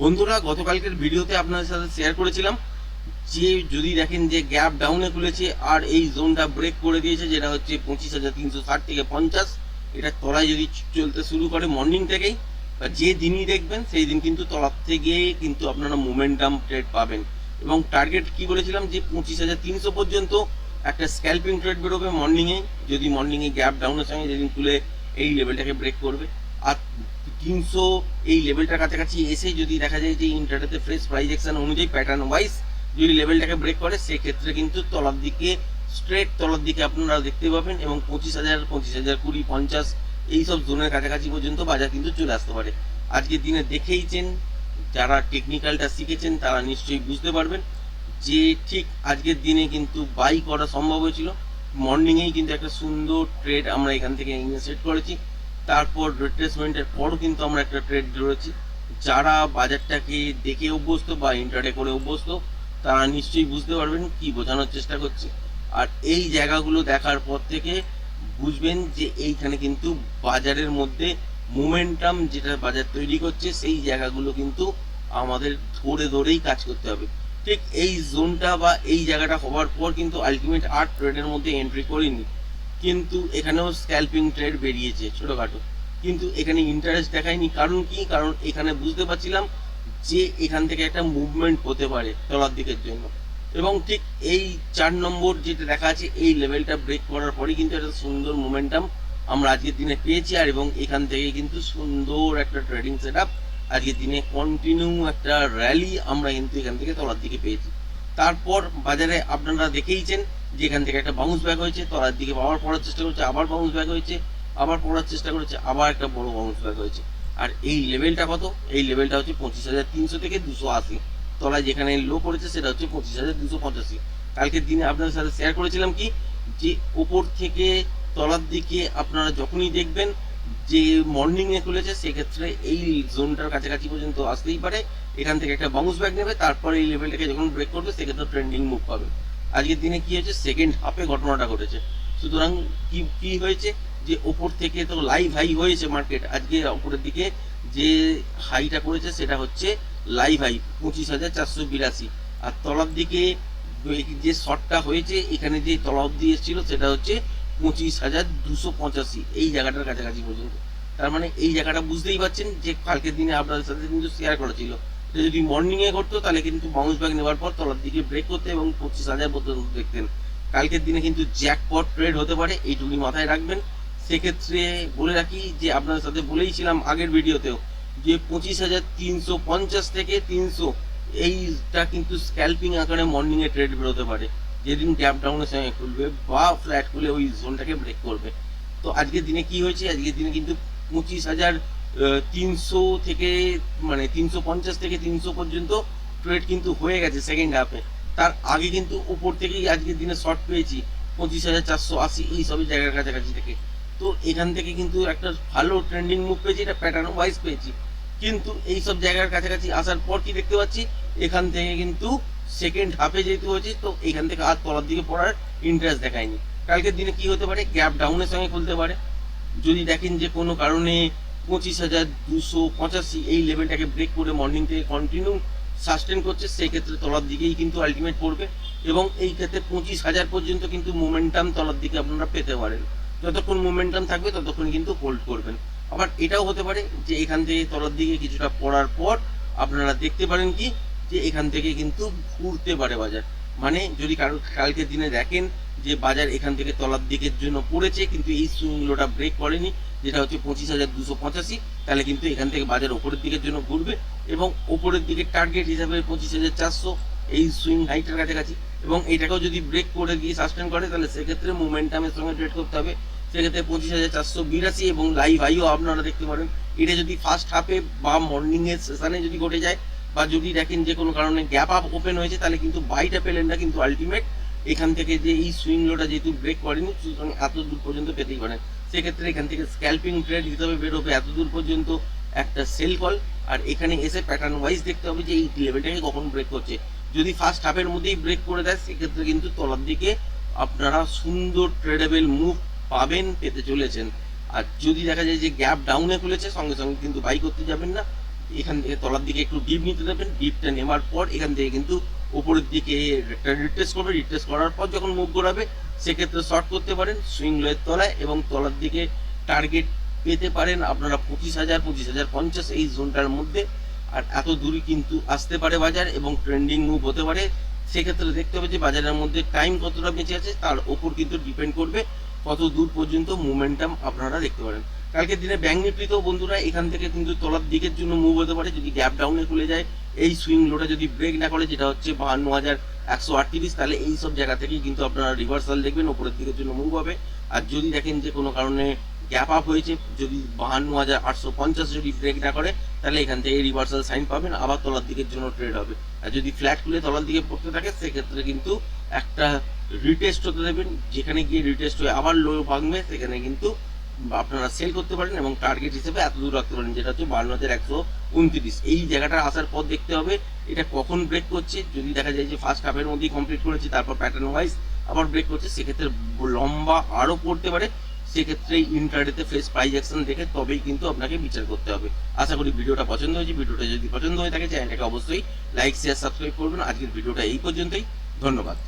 বন্ধুরা, গতকালকের ভিডিওতে আপনাদের সাথে শেয়ার করেছিলাম যে যদি দেখেন যে গ্যাপ ডাউনে খুলেছে আর এই জোনটা ব্রেক করে দিয়েছে, যেটা হচ্ছে 25,360 থেকে 50, এটা তলায় যদি চলতে শুরু করে মর্নিং থেকেই বা যে দিনই দেখবেন সেই দিন কিন্তু তলার থেকে কিন্তু আপনারা মোমেন্টাম ট্রেড পাবেন। এবং টার্গেট কি বলেছিলাম যে 25,300 পর্যন্ত একটা স্ক্যাল্পিং ট্রেড বেরোবে মর্নিংয়ে, যদি মর্নিংয়ে গ্যাপ ডাউনের সঙ্গে যেদিন তুলে এই লেভেলটাকে ব্রেক করবে। আর 300 এই লেভেলটার কাছাকাছি এসে যদি দেখা যায় যে ইন্টারডেতে ফ্রেশ প্রাইস অ্যাকশন অনুযায়ী প্যাটার্ন ওয়াইজ যদি লেভেলটাকে ব্রেক করে, সেক্ষেত্রে কিন্তু তলার দিকে স্ট্রেট তলার দিকে আপনারা দেখতে পাবেন এবং 25,000, 25,020, 50 এইসব জোনের কাছাকাছি পর্যন্ত বাজার কিন্তু চলে আসতে পারে। আজকের দিনে দেখেইছেন, যারা টেকনিক্যালটা শিখেছেন তারা নিশ্চয়ই বুঝতে পারবেন যে ঠিক আজকের দিনে কিন্তু বাই করা সম্ভব হয়েছিল। মর্নিংয়েই কিন্তু একটা সুন্দর ট্রেড আমরা এখান থেকে সেট করেছি, তারপর রিট্রেসমেন্টের পরও কিন্তু আমরা একটা ট্রেড ধরেছি। যারা বাজারটাকে দেখে অভ্যস্ত বা ইন্টারডে করে অভ্যস্ত তারা নিশ্চয়ই বুঝতে পারবেন কি বোঝানোর চেষ্টা করছি। আর এই জায়গাগুলো দেখার পর থেকে বুঝবেন যে এইখানে কিন্তু বাজারের মধ্যে মোমেন্টাম যেটা বাজার তৈরি করছে, সেই জায়গাগুলো কিন্তু আমাদের ধরে ধরেই কাজ করতে হবে। ঠিক এই জোনটা বা এই জায়গাটা হওয়ার পর কিন্তু আলটিমেট আর ট্রেডের মধ্যে এন্ট্রি করিনি, কিন্তু এখানেও স্ক্যাল্পিং ট্রেড বেরিয়েছে ছোটখাটো, কিন্তু এখানে ইন্টারেস্ট দেখায়নি। কারণ কি? কারণ এখানে বুঝতে পারছিলাম যে এখান থেকে একটা মুভমেন্ট হতে পারে তলার দিকের জন্য। এবং ঠিক এই 4 নম্বর যেটা দেখা আছে, এই লেভেলটা ব্রেক করার পরেই কিন্তু একটা সুন্দর মোমেন্টাম আমরা আজকের দিনে পেয়েছি। আর এবং এখান থেকে কিন্তু সুন্দর একটা ট্রেডিং সেট আপ আজকের দিনে কন্টিনিউ একটা র্যালি আমরা কিন্তু এখান থেকে তলার দিকে পেয়েছি। তারপর বাজারে আপনারা দেখেইছেন যে এখান থেকে একটা বাউন্স ব্যাক হয়েছে, তলার দিকে আবার পড়ার চেষ্টা করেছে, আবার বাউন্স ব্যাক হয়েছে, আবার পড়ার চেষ্টা করেছে, আবার একটা বড় বাউন্স ব্যাক হয়েছে। আর এই লেভেলটা কত? এই লেভেলটা হচ্ছে 25,300 থেকে 280। তলায় যেখানে লো করেছে সেটা হচ্ছে 25,285। কালকের দিনে আপনাদের সাথে শেয়ার করেছিলাম কি যে ওপর থেকে তলার দিকে আপনারা যখনই দেখবেন যে মর্নিংয়ে খুলেছে, সেক্ষেত্রে এই জোনটার কাছাকাছি পর্যন্ত আসতেই পারে, এখান থেকে একটা বাউন্স ব্যাক নেবে, তারপরে এই লেভেলটাকে যখন ব্রেক করবে সেক্ষেত্রে ট্রেন্ডিং মুভ পাবে। আজকের দিনে কি হয়েছে, সেকেন্ড হাফে ঘটনাটা ঘটেছে। সুতরাং কি কি হয়েছে যে ওপর থেকে তো লাইভ হাই হয়েছে মার্কেট, আজকে ওপরের দিকে যে হাইটা করেছে সেটা হচ্ছে লাইভ হাই 25,482, আর তলার দিকে যে শর্টটা হয়েছে এখানে যে তলা অব্দি এসেছিল সেটা হচ্ছে 25,285, এই জায়গাটার কাছাকাছি পর্যন্ত। তার মানে এই জায়গাটা বুঝতেই পারছেন যে কালকের দিনে আপনাদের সাথে কিন্তু শেয়ার করেছিল, এটা যদি মর্নিং এ করতো তাহলে কিন্তু বাউন্স ব্যাক নেওয়ার পর তলার দিকে ব্রেক করতে এবং 25,000 পর্যন্ত দেখতেন। কালকের দিনে কিন্তু জ্যাকপট ট্রেড হতে পারে, এইটুকুনি মাথায় রাখবেন। সেক্ষেত্রে বলে রাখি যে আপনাদের সাথে বলেইছিলাম আগের ভিডিওতেও যে 25,350 থেকে 300 এইটা কিন্তু স্ক্যাল্পিং আকারে মর্নিং এ ট্রেড বেরোতে পারে, যেদিন গ্যাপ ডাউনের সঙ্গে খুলবে বা ফ্ল্যাট খুলে ওই জোনটাকে ব্রেক করবে। তো আজকের দিনে কি হয়েছে, আজকের দিনে কিন্তু 25,300 থেকে মানে 350 থেকে 300 পর্যন্ত ট্রেড কিন্তু হয়ে গেছে সেকেন্ড হাফে। তার আগে কিন্তু উপর থেকেই আজকের দিনে শর্ট পেয়েছি 25,480 এই সবই জায়গার কাছাকাছি থেকে। তো এখান থেকে কিন্তু একটা ভালো ট্রেন্ডিং মুভ পেয়েছি, এটা প্যাটার্ন ওয়াইজ পেয়েছি। কিন্তু এই সব জায়গার কাছাকাছি আসার পর কি দেখতে পাচ্ছি, এখান থেকে কিন্তু সেকেন্ড হাফে যেহেতু হয়েছে, তো এখান থেকে আর তলার দিকে পড়ার ইন্টারেস্ট দেখায়নি। কালকের দিনে কি হতে পারে, গ্যাপ ডাউনের সঙ্গে খুলতে পারে। যদি দেখেন যে কোনো কারণে 25,285 এই লেভেলটাকে ব্রেক করে মর্নিং থেকে কন্টিনিউ সাস্টেন করছে, সেই ক্ষেত্রে তলার দিকেই কিন্তু আলটিমেট পড়বে। এবং এই ক্ষেত্রে 25,000 পর্যন্ত কিন্তু মোমেন্টাম তলার দিকে আপনারা পেতে পারেন। যতক্ষণ মোমেন্টাম থাকবে ততক্ষণ কিন্তু হোল্ড করবেন। আবার এটাও হতে পারে যে এখান থেকে তলার দিকে কিছুটা পড়ার পর আপনারা দেখতে পারেন কি যে এখান থেকে কিন্তু ঘুরতে পারে বাজার। মানে যদি কালকের দিনে দেখেন যে বাজার এখান থেকে তলার দিকের জন্য পড়েছে কিন্তু এই সুইংলোটা ব্রেক করেনি, যেটা হচ্ছে 25,285, তাহলে কিন্তু এখান থেকে বাজার ওপরের দিকের জন্য ঘুরবে এবং ওপরের দিকে টার্গেট হিসাবে 25,400 এই সুইং হাইটের কাছাকাছি। এবং এটাকেও যদি ব্রেক করে দিয়ে সাস্টেন করে তাহলে সেক্ষেত্রে মোমেন্টামের সঙ্গে ট্রেড করতে হবে। সেক্ষেত্রে 25,482 এবং লাইভ হাইও আপনারা দেখতে পারেন। এটা যদি ফার্স্ট হাফে বা মর্নিং এর সেশনে যদি ঘটে যায় বা যদি দেখেন যে কোনো কারণে গ্যাপ আপ ওপেন হয়েছে, তাহলে কিন্তু বাইটা পেলেন না, কিন্তু আলটিমেট এখান থেকে যে এই সুইং লোটা যেহেতু ব্রেক করেনি, সুতরাং এত দূর পর্যন্ত পেতেই পারেন। সেক্ষেত্রে এখান থেকে স্ক্যাল্পিং ট্রেড হিসাবে বেরোবে এত দূর পর্যন্ত একটা সেল কল। আর এখানে এসে প্যাটার্ন ওয়াইজ দেখতে হবে যে এই লেভেলটাকে কখন ব্রেক করছে। যদি ফার্স্ট হাফের মধ্যেই ব্রেক করে দেয় সেক্ষেত্রে কিন্তু তলার দিকে আপনারা সুন্দর ট্রেডেবল মুভ পাবেন, পেতে চলেছেন। আর যদি দেখা যায় যে গ্যাপ ডাউনে খুলেছে, সঙ্গে সঙ্গে কিন্তু বাই করতে যাবেন না, এখান থেকে তলার দিকে একটু ডিপ নিতে দেবেন। ডিপটা নেওয়ার পর এখান থেকে কিন্তু উপরের দিকে একটা রিট্রেস করবে। রিট্রেস করার পর যখন মুভ করাবে সেক্ষেত্রে শর্ট করতে পারেন সুইং লোয়ের তলায়, এবং তলার দিকে টার্গেট পেতে পারেন আপনারা 25,000, 25,050 এই জোনটার মধ্যে। আর এত দূরই কিন্তু আসতে পারে বাজার এবং ট্রেন্ডিং মুভ হতে পারে। সেক্ষেত্রে দেখতে হবে যে বাজারের মধ্যে টাইম কতটা বেঁচে আছে তার ওপর কিন্তু ডিপেন্ড করবে কত দূর পর্যন্ত মুভমেন্টাম আপনারা দেখতে পারেন। কালকের দিনে ব্যাংক নিফটিতেও বন্ধুরা এখান থেকে কিন্তু তলার দিকের জন্য মুভ হতে পারে যদি গ্যাপ ডাউনে খুলে যায়, এই সুইং লোটা যদি ব্রেক না করে, যেটা হচ্ছে 52,138, তাহলে এই সব জায়গা থেকেই কিন্তু আপনারা রিভার্সাল দেখবেন, ওপরের দিকের জন্য মুভ হবে। আর যদি দেখেন যে কোনো কারণে গ্যাপ আপ হয়েছে, যদি 52,850 যদি ব্রেক না করে, তাহলে এখান থেকে রিভার্সাল সাইন পাবেন, আবার তলার দিকের জন্য ট্রেড হবে। আর যদি ফ্ল্যাট খুলে তলার দিকে পড়তে থাকে সেক্ষেত্রে কিন্তু একটা রিটেস্ট হতে দেবেন, যেখানে গিয়ে রিটেস্ট হয়ে আবার লো ভাঙবে, সেখানে কিন্তু আপনারা সেল করতে পারেন এবং টার্গেট হিসেবে এত দূর রাখতে পারেন, যেটা হচ্ছে 52,129। এই জায়গাটা আসার পর দেখতে হবে এটা কখন ব্রেক করছে। যদি দেখা যায় যে ফার্স্ট হাফের মধ্যেই কমপ্লিট করেছে, তারপর প্যাটার্ন ওয়াইজ আবার ব্রেক করছে, সেক্ষেত্রে লম্বা আরও পড়তে পারে। সেক্ষেত্রে ইন্ট্রাডেতে ফ্রেশ প্রাইস অ্যাকশন দেখে তবেই কিন্তু আপনাকে বিচার করতে হবে। আশা করি ভিডিওটা পছন্দ হয়েছে। ভিডিওটা যদি পছন্দ হয়ে থাকে চ্যানেলটাকে অবশ্যই লাইক, শেয়ার, সাবস্ক্রাইব করবেন। আজকের ভিডিওটা এই পর্যন্তই, ধন্যবাদ।